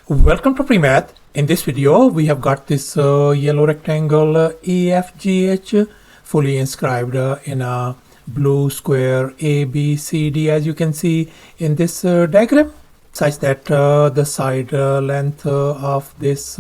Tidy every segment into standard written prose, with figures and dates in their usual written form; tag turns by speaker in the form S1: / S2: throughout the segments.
S1: Welcome to PreMath. In this video, we have got this yellow rectangle EFGH fully inscribed in a blue square ABCD, as you can see in this diagram, such that the side length of this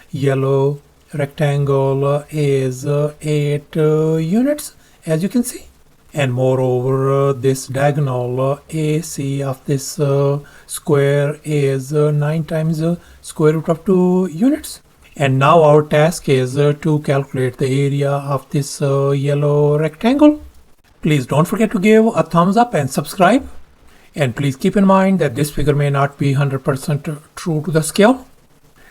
S1: yellow rectangle is 8 units, as you can see. And moreover, this diagonal AC of this square is 9 times square root of 2 units. And now our task is to calculate the area of this yellow rectangle. Please don't forget to give a thumbs up and subscribe. And please keep in mind that this figure may not be 100% true to the scale.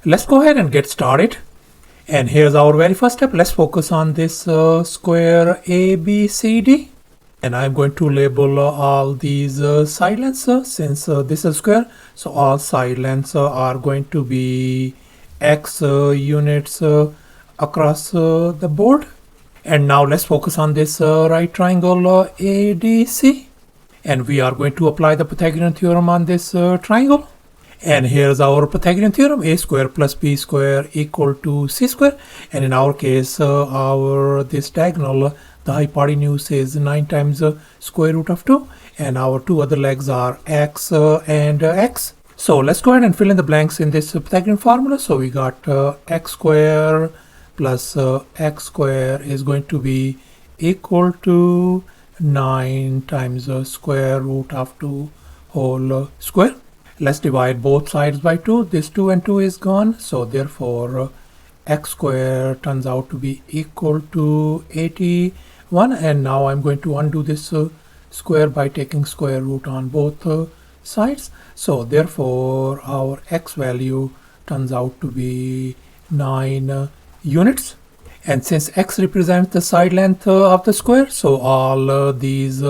S1: Let's go ahead and get started. And here's our very first step. Let's focus on this square ABCD. And I'm going to label all these side lengths since this is square. So all side lengths are going to be x units across the board. And now let's focus on this right triangle ADC. And we are going to apply the Pythagorean theorem on this triangle. And here's our Pythagorean theorem: a square plus b square equal to c square. And in our case, this diagonal, the hypotenuse is 9 times square root of 2, and our two other legs are x and x. So let's go ahead and fill in the blanks in this Pythagorean formula. So we got x square plus x square is going to be equal to 9 times square root of 2 whole square. Let's divide both sides by 2. This 2 and 2 is gone. So therefore x square turns out to be equal to 81. And now I'm going to undo this square by taking square root on both sides. So therefore our x value turns out to be 9 units. And since x represents the side length of the square, so all these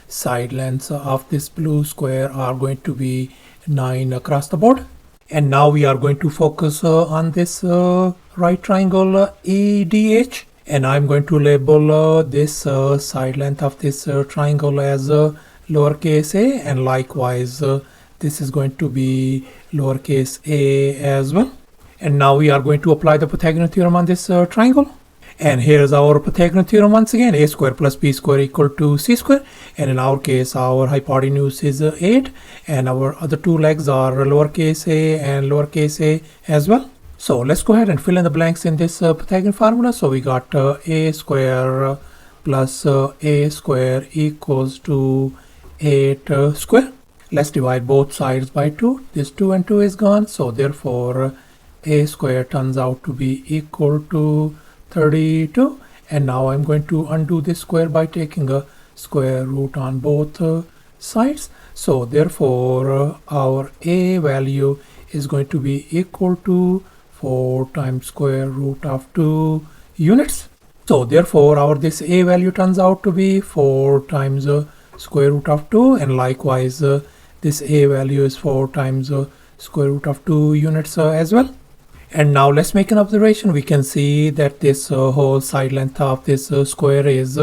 S1: side lengths of this blue square are going to be 9 across the board. And now we are going to focus on this right triangle EDH. And I'm going to label this side length of this triangle as lowercase a, and likewise this is going to be lowercase a as well. And now we are going to apply the Pythagorean theorem on this triangle. And here's our Pythagorean theorem once again: a square plus b square equal to c square. And in our case, our hypotenuse is 8, and our other two legs are lowercase a and lowercase a as well. So let's go ahead and fill in the blanks in this Pythagorean formula. So we got a square plus a square equals to 8 square. Let's divide both sides by 2. This 2 and 2 is gone. So therefore a square turns out to be equal to 32. And now I'm going to undo this square by taking a square root on both sides. So therefore our a value is going to be equal to 4 times square root of 2 units. So therefore our this a value turns out to be 4 times square root of 2, and likewise this a value is 4 times square root of 2 units as well. And now let's make an observation. We can see that this whole side length of this square is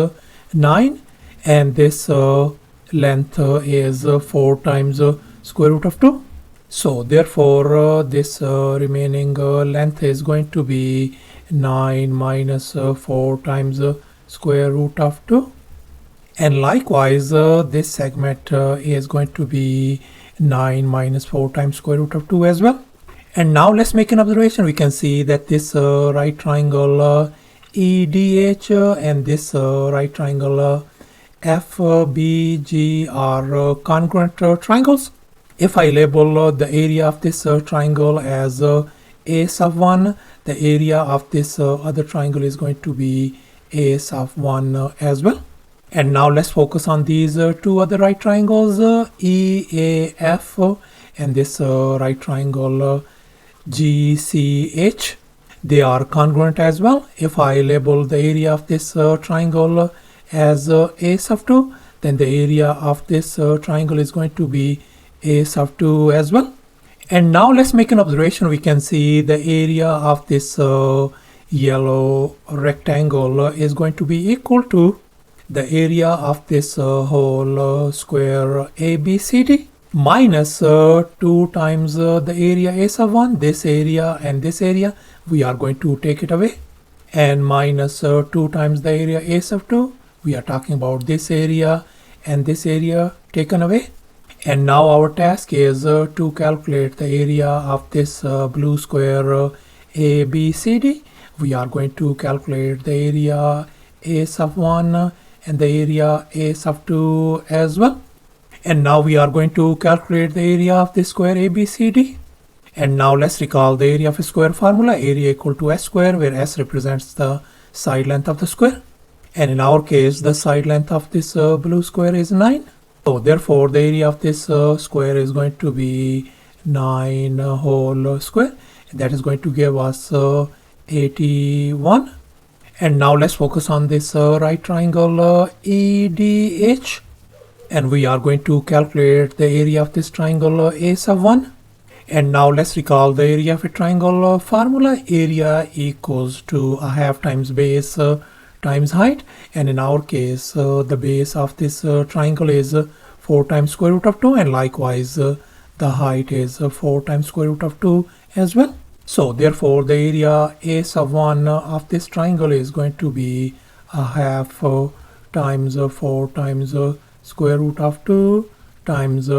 S1: 9, and this length is 4 times square root of 2. So therefore this remaining length is going to be 9 minus 4 times square root of 2. And likewise this segment is going to be 9 minus 4 times square root of 2 as well. And now let's make an observation. We can see that this right triangle EDH and this right triangle FBG are congruent triangles. If I label the area of this triangle as a sub 1, the area of this other triangle is going to be a sub 1 as well. And now let's focus on these two other right triangles, EAF and this right triangle GCH. They are congruent as well. If I label the area of this triangle as a sub 2, then the area of this triangle is going to be a sub 2 as well. And now let's make an observation. We can see the area of this yellow rectangle is going to be equal to the area of this whole square ABCD. minus 2 times the area a sub 1, this area and this area, we are going to take it away, and minus 2 times the area a sub 2, we are talking about this area and this area taken away. And now our task is to calculate the area of this blue square ABCD. We are going to calculate the area a sub 1 and the area a sub 2 as well. And now we are going to calculate the area of this square ABCD. And now let's recall the area of a square formula, area equal to s square, where s represents the side length of the square. And in our case, the side length of this blue square is 9. So therefore, the area of this square is going to be 9 whole square. That is going to give us 81. And now let's focus on this right triangle EDH. And we are going to calculate the area of this triangle a sub 1. And now let's recall the area of a triangle formula. Area equals to a half times base times height. And in our case, the base of this triangle is 4 times square root of 2. And likewise, the height is 4 times square root of 2 as well. So therefore, the area a sub 1 of this triangle is going to be a half times 4 times square root of 2 times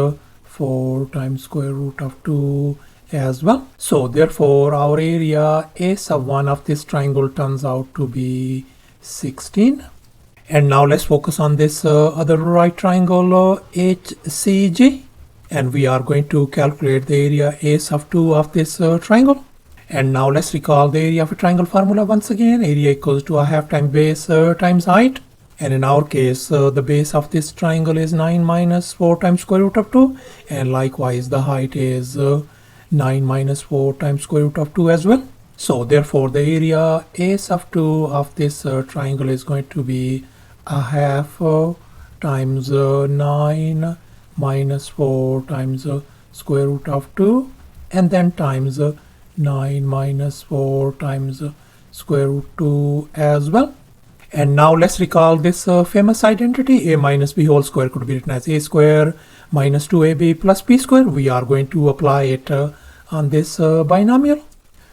S1: 4 times square root of 2 as well. So therefore, our area a sub 1 of this triangle turns out to be 16. And now let's focus on this other right triangle HCG. And we are going to calculate the area a sub 2 of this triangle. And now let's recall the area of a triangle formula once again. Area equals to a half times base times height. And in our case, the base of this triangle is 9 minus 4 times square root of 2. And likewise, the height is 9 minus 4 times square root of 2 as well. So therefore, the area a sub 2 of this triangle is going to be a half times 9 minus 4 times square root of 2. And then times 9 minus 4 times square root 2 as well. And now let's recall this famous identity. A minus b whole square could be written as a square minus 2ab plus b square. We are going to apply it on this binomial.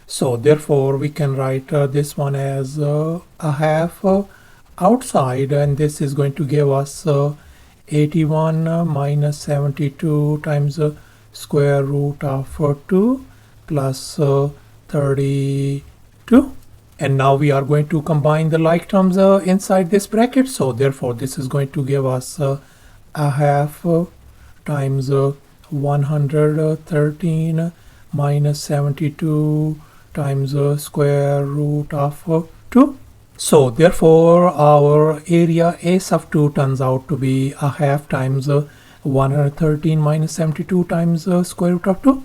S1: So therefore, we can write this one as a half outside, and this is going to give us 81 minus 72 times square root of 2 plus 32. And now we are going to combine the like terms inside this bracket. So therefore, this is going to give us a half times 113 minus 72 times square root of 2. So therefore, our area a sub 2 turns out to be a half times 113 minus 72 times square root of 2.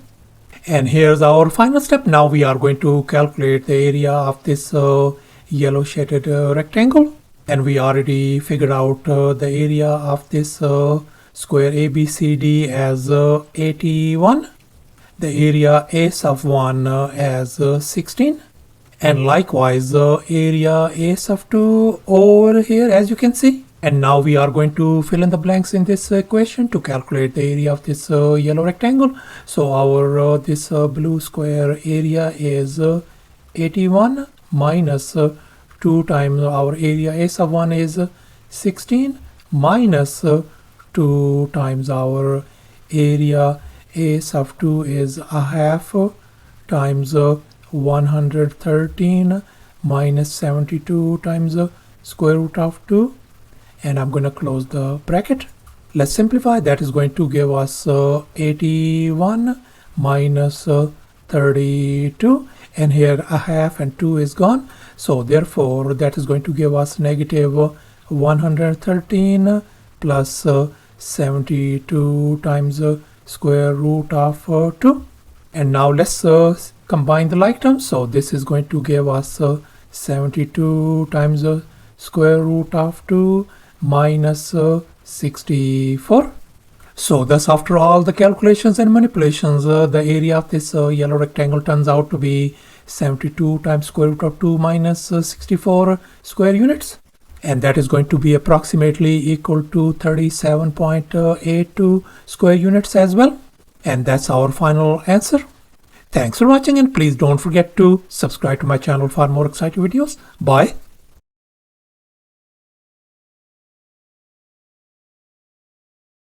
S1: And here's our final step. Now we are going to calculate the area of this yellow shaded rectangle. And we already figured out the area of this square ABCD as 81. The area a sub 1 as 16. And likewise, the area a sub 2 over here, as you can see. And now we are going to fill in the blanks in this equation to calculate the area of this yellow rectangle. So our this blue square area is 81 minus 2 times our area a sub 1 is 16 minus 2 times our area a sub 2 is a half times 113 minus 72 times square root of 2. And I'm going to close the bracket. Let's simplify. That is going to give us 81 minus 32. And here a half and 2 is gone. So therefore, that is going to give us negative 113 plus 72 times square root of 2. And now let's combine the like terms. So this is going to give us 72 times square root of 2 minus 64. So thus, after all the calculations and manipulations, the area of this yellow rectangle turns out to be 72 times square root of 2 minus 64 square units. and that is going to be approximately equal to 37.82 square units as well. And that's our final answer. Thanks for watching, and please don't forget to subscribe to my channel for more exciting videos. Bye.